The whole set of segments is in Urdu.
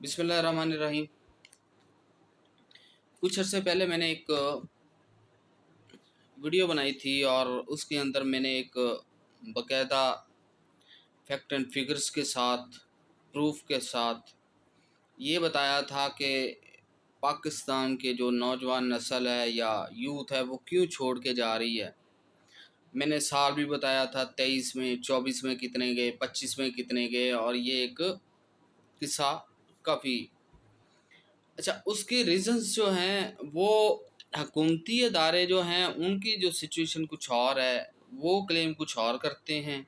بسم اللہ الرحمن الرحیم۔ کچھ عرصے پہلے میں نے ایک ویڈیو بنائی تھی اور اس کے اندر میں نے ایک باقاعدہ فیکٹ اینڈ فگرز کے ساتھ، پروف کے ساتھ یہ بتایا تھا کہ پاکستان کے جو نوجوان نسل ہے یا یوتھ ہے وہ کیوں چھوڑ کے جا رہی ہے۔ میں نے سال بھی بتایا تھا، 23 میں، 24 میں کتنے گئے، 25 میں کتنے گئے، اور یہ ایک قصہ کافی اچھا۔ اس کے ریزنز جو ہیں وہ حکومتی ادارے جو ہیں ان کی جو سچویشن کچھ اور ہے، وہ کلیم کچھ اور کرتے ہیں،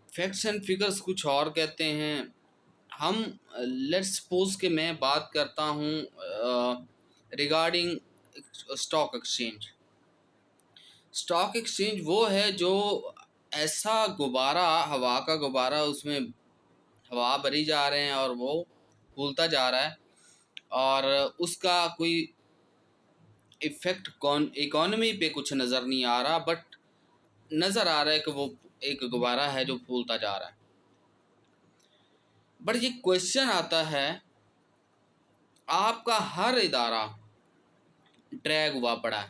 فیکٹس اینڈ فگرز کچھ اور کہتے ہیں۔ ہم لیٹ سپوز کہ میں بات کرتا ہوں regarding stock exchange. Stock exchange وہ ہے جو ایسا غبارہ، ہوا کا غبارہ، اس میں ہوا بھری جا رہے ہیں اور وہ پھولتا جا رہا ہے، اور اس کا کوئی ایفیکٹ اکانومی پہ کچھ نظر نہیں آ رہا، بٹ نظر آ رہا ہے کہ وہ ایک غبارہ ہے جو پھولتا جا رہا ہے۔ بٹ یہ کویشچن آتا ہے، آپ کا ہر ادارہ ڈریگ ہوا پڑا ہے،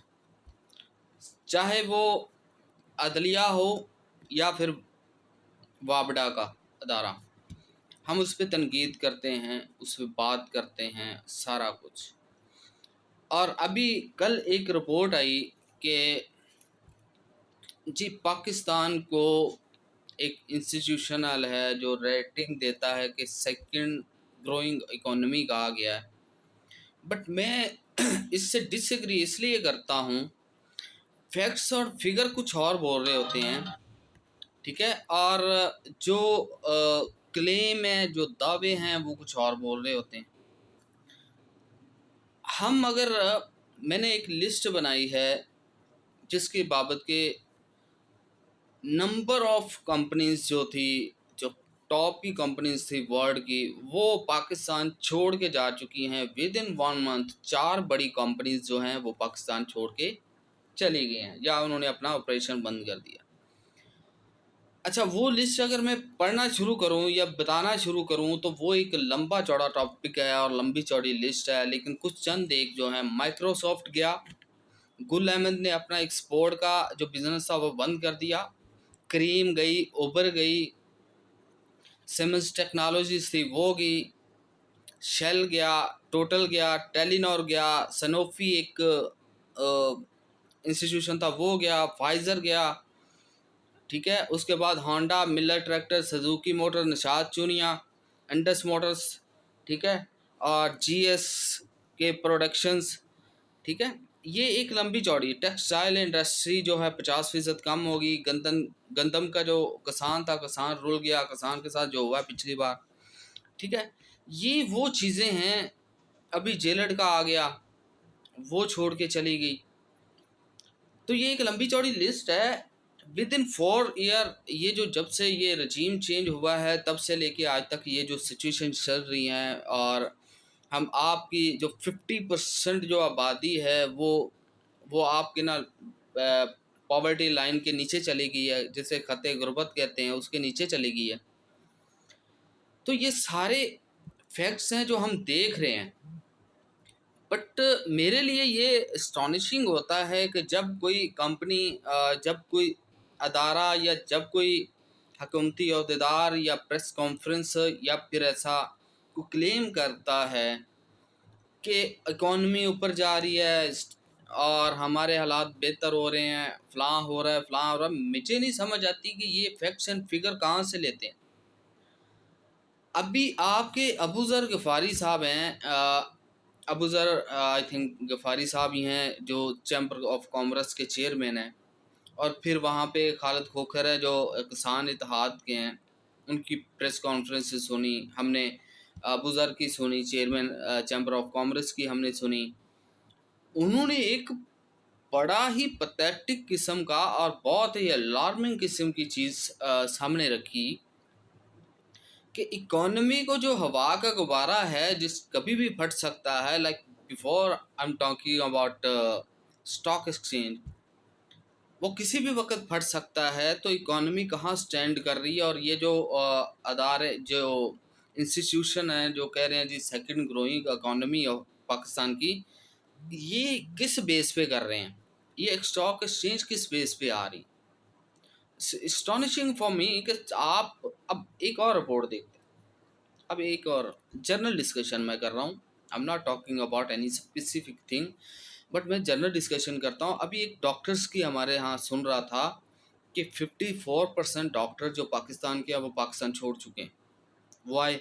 چاہے وہ عدلیہ ہو یا پھر وابڈا کا ادارہ، ہم اس پہ تنقید کرتے ہیں، اس پہ بات کرتے ہیں، سارا کچھ۔ اور ابھی کل ایک رپورٹ آئی کہ جی پاکستان کو ایک انسٹیٹیوشنل ہے جو ریٹنگ دیتا ہے کہ سیکنڈ گروئنگ اکانومی کہا گیا ہے، بٹ میں اس سے ڈس ایگری اس لیے کرتا ہوں، فیکٹس اور فگر کچھ اور بول رہے ہوتے ہیں، ٹھیک ہے، اور جو کلیم ہے، جو دعوے ہیں، وہ کچھ اور بول رہے ہوتے ہیں۔ میں نے ایک لسٹ بنائی ہے جس کی بابت کے نمبر آف کمپنیز جو تھی، جو ٹاپ کی کمپنیز تھی ورلڈ کی، وہ پاکستان چھوڑ کے جا چکی ہیں۔ ود ان 1 month 4 بڑی کمپنیز جو ہیں وہ پاکستان چھوڑ کے چلی گئی ہیں یا انہوں نے اپنا آپریشن بند کر دیا۔ اچھا، وہ لسٹ اگر میں پڑھنا شروع کروں یا بتانا شروع کروں تو وہ ایک لمبا چوڑا ٹاپک ہے اور لمبی چوڑی لسٹ ہے، لیکن کچھ چند ایک جو ہیں، مائکروسافٹ گیا، گل احمد نے اپنا ایکسپورٹ کا جو بزنس تھا وہ بند کر دیا، کریم گئی، اوبر گئی، سیمنز ٹیکنالوجیز تھی وہ گئی، شیل گیا، ٹوٹل گیا، ٹیلی نور گیا، سنوفی ایک انسٹیٹیوشن تھا وہ گیا، فائزر گیا، ٹھیک ہے، اس کے بعد Honda, Millat tractor, Suzuki motor, Nishat Chunian, Indus motors, ٹھیک ہے، اور جی ایس کے پروڈکشنز، ٹھیک ہے۔ یہ ایک لمبی چوڑی ٹیکسٹائل انڈسٹری جو ہے 50% کم ہوگی، گندم کا جو کسان تھا، کسان رول گیا، کسان کے ساتھ جو ہوا پچھلی بار، ٹھیک ہے۔ یہ وہ چیزیں ہیں، ابھی جیلڈ کا آ گیا، وہ چھوڑ کے چلی گئی۔ تو یہ ایک لمبی چوڑی لسٹ ہے۔ ود ان 4 year، یہ جو جب سے یہ رجیم چینج ہوا ہے تب سے لے کے آج تک یہ جو سچویشن چل رہی ہیں، اور آپ کی جو 50% جو آبادی ہے وہ آپ کے نا پاورٹی لائن کے نیچے چلی گئی ہے، جسے خط غربت کہتے ہیں، اس کے نیچے چلی گئی ہے۔ تو یہ سارے فیکٹس ہیں جو ہم دیکھ رہے ہیں، بٹ میرے لیے یہ اسٹانشنگ ہوتا ہے کہ جب کوئی کمپنی، جب کوئی ادارہ، یا جب کوئی حکومتی عہدیدار یا پریس کانفرنس یا پھر ایسا کو کلیم کرتا ہے کہ اکانومی اوپر جا رہی ہے اور ہمارے حالات بہتر ہو رہے ہیں، فلاں ہو رہا ہے، فلاں ہو رہا ہے، مجھے نہیں سمجھ آتی کہ یہ فیکٹس اینڈ فگر کہاں سے لیتے ہیں۔ ابھی آپ کے ابو ذر غفاری صاحب ہیں، ابو ذر آئی تھنک غفاری صاحب ہی ہیں، جو چیمبر آف کامرس کے چیئرمین ہیں، اور پھر وہاں پہ خالد کھوکھر ہے جو کسان اتحاد کے ہیں، ان کی پریس کانفرنس سنی ہم نے، ابو ذر کی سنی، چیئرمین چیمبر آف کامرس کی ہم نے سنی۔ انہوں نے ایک بڑا ہی پتھیٹک قسم کا اور بہت ہی الارمنگ قسم کی چیز سامنے رکھی کہ اکانومی کو جو ہوا کا غبارہ ہے، جس کبھی بھی پھٹ سکتا ہے، like before I am talking about stock exchange, وہ کسی بھی وقت پھٹ سکتا ہے۔ تو اکانومی کہاں سٹینڈ کر رہی ہے، اور یہ جو ادارے، جو انسٹیٹیوشن ہیں جو کہہ رہے ہیں جی second growing economy of Pakistan کی، یہ کس بیس پہ کر رہے ہیں؟ یہ اسٹاک ایکسچینج کس بیس پہ آ رہی؟ اسٹانشنگ فار می کہ آپ اب ایک اور رپورٹ دیکھتے ہیں، اب ایک اور جنرل ڈسکشن میں کر رہا ہوں، I am not talking about any specific thing, but میں جنرل ڈسکشن کرتا ہوں. ابھی ایک ڈاکٹرس کی ہمارے ہاں سن رہا تھا کہ 54% ڈاکٹر جو پاکستان کے ہیں وہ پاکستان چھوڑ چکے ہیں. وائی؟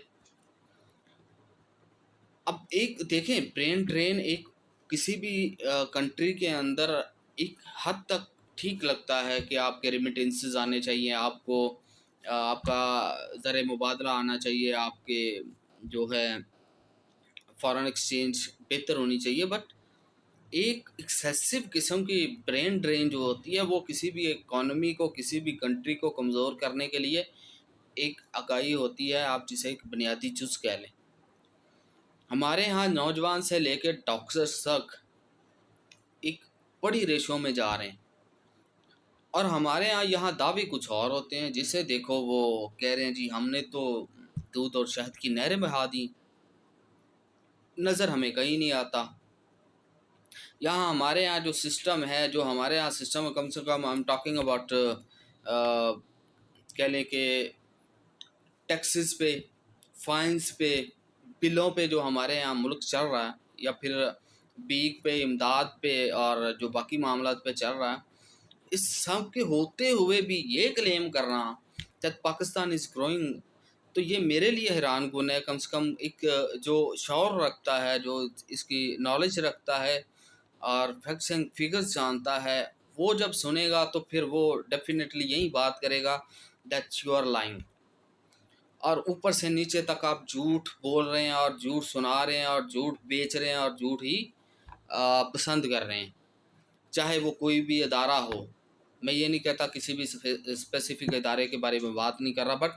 اب ایک دیکھیں برین ڈرین ایک کسی بھی کنٹری کے اندر ایک حد تک ٹھیک لگتا ہے کہ آپ کے ریمیٹنسز آنے چاہیے، آپ کو آپ کا زر مبادلہ آنا چاہیے، آپ کے جو ہے فارن ایکسچینج بہتر ہونی چاہیے، بٹ ایک ایکسیسو قسم کی برین ڈرین جو ہوتی ہے وہ کسی بھی اکانومی کو، کسی بھی کنٹری کو کمزور کرنے کے لیے ایک اکائی ہوتی ہے، آپ جسے ایک بنیادی جز کہہ لیں. ہمارے ہاں نوجوان سے لے کے ڈاکٹرز تک ایک بڑی ریشو میں جا رہے ہیں، اور ہمارے ہاں یہاں دعوے کچھ اور ہوتے ہیں، جسے دیکھو وہ کہہ رہے ہیں جی ہم نے تو دودھ اور شہد کی نہریں بہا دی، نظر ہمیں کہیں نہیں آتا. یہاں ہمارے ہاں جو سسٹم ہے، جو ہمارے یہاں سسٹم ہے، کم سے کم ہم ٹاکنگ اباؤٹ کہہ لیں کہ ٹیکسز پہ، فائنس پہ، بلوں پہ جو ہمارے یہاں ملک چل رہا ہے، یا پھر بیک پہ، امداد پہ، اور جو باقی معاملات پہ چل رہا ہے، اس سب کے ہوتے ہوئے بھی یہ کلیم کرنا کہ پاکستان از گروئنگ، تو یہ میرے لیے حیران کن ہے. کم سے کم ایک جو شعور رکھتا ہے، جو اس کی نالج رکھتا ہے اور فیکٹس اینڈ فگرز جانتا ہے، وہ جب سنے گا تو پھر وہ ڈیفینیٹلی یہی بات کرے گا دیٹ یو آر لائنگ. اور اوپر سے نیچے تک آپ جھوٹ بول رہے ہیں، اور جھوٹ سنا رہے ہیں، اور جھوٹ بیچ رہے ہیں، اور جھوٹ ہی پسند کر رہے ہیں، چاہے وہ کوئی بھی ادارہ ہو. میں یہ نہیں کہتا کسی بھی اسپیسیفک ادارے کے بارے میں بات نہیں کر رہا، بٹ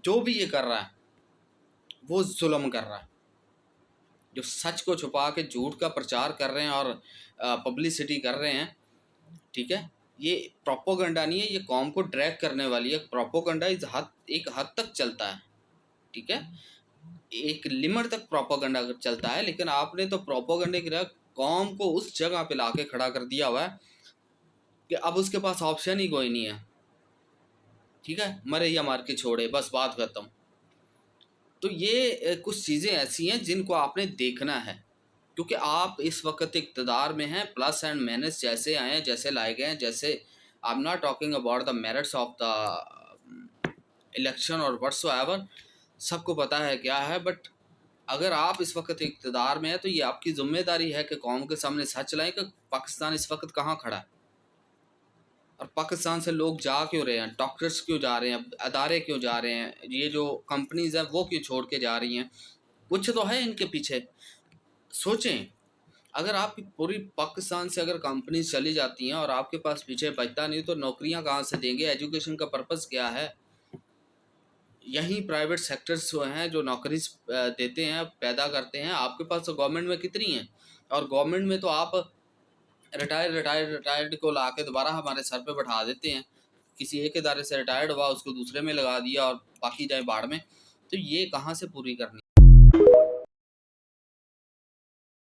جو بھی یہ کر رہا ہے وہ ظلم کر رہا ہے. جو سچ کو چھپا کے جھوٹ کا پرچار کر رہے ہیں اور پبلسٹی کر رہے ہیں، ٹھیک ہے، یہ پروپوگنڈا نہیں ہے، یہ قوم کو ڈریگ کرنے والی ہے. پروپوگنڈا ایک حد تک چلتا ہے، ٹھیک ہے، ایک لمٹ تک پروپوگنڈا چلتا ہے، لیکن آپ نے تو پروپوگنڈے کی طرح قوم کو اس جگہ پہ لا کے کھڑا کر دیا ہوا ہے کہ اب اس کے پاس آپشن ہی کوئی نہیں ہے. ٹھیک ہے، مرے یا مار کے چھوڑے، بس بات ختم. تو یہ کچھ چیزیں ایسی ہیں جن کو آپ نے دیکھنا ہے، کیونکہ آپ اس وقت اقتدار میں ہیں. پلس اینڈ مائنس جیسے آئے ہیں، جیسے لائے گئے ہیں، جیسے I am not talking about the merits of the election اور وٹس ایور، سب کو پتہ ہے کیا ہے، بٹ اگر آپ اس وقت اقتدار میں ہیں تو یہ آپ کی ذمہ داری ہے کہ قوم کے سامنے سچ لائیں کہ پاکستان اس وقت کہاں کھڑا ہے، اور پاکستان سے لوگ جا کیوں رہے ہیں، ڈاکٹرز کیوں جا رہے ہیں، ادارے کیوں جا رہے ہیں، یہ جو کمپنیز ہیں وہ کیوں چھوڑ کے جا رہی ہیں. کچھ تو ہے ان کے پیچھے. سوچیں، اگر آپ کی پوری پاکستان سے اگر کمپنیز چلی جاتی ہیں اور آپ کے پاس پیچھے بچتا نہیں تو نوکریاں کہاں سے دیں گے؟ ایجوکیشن کا پرپس کیا ہے؟ یہیں پرائیویٹ سیکٹرز جو ہیں جو نوکریز دیتے ہیں، پیدا کرتے ہیں. آپ کے پاس تو گورنمنٹ میں کتنی ہیں، اور گورنمنٹ میں تو آپ ریٹائرڈ کو لا کے دوبارہ ہمارے سر پہ بٹھا دیتے ہیں. کسی ایک ادارے سے ریٹائرڈ ہوا، اس کو دوسرے میں لگا دیا، اور باقی جائے باڑ میں. تو یہ کہاں سے پوری کرنی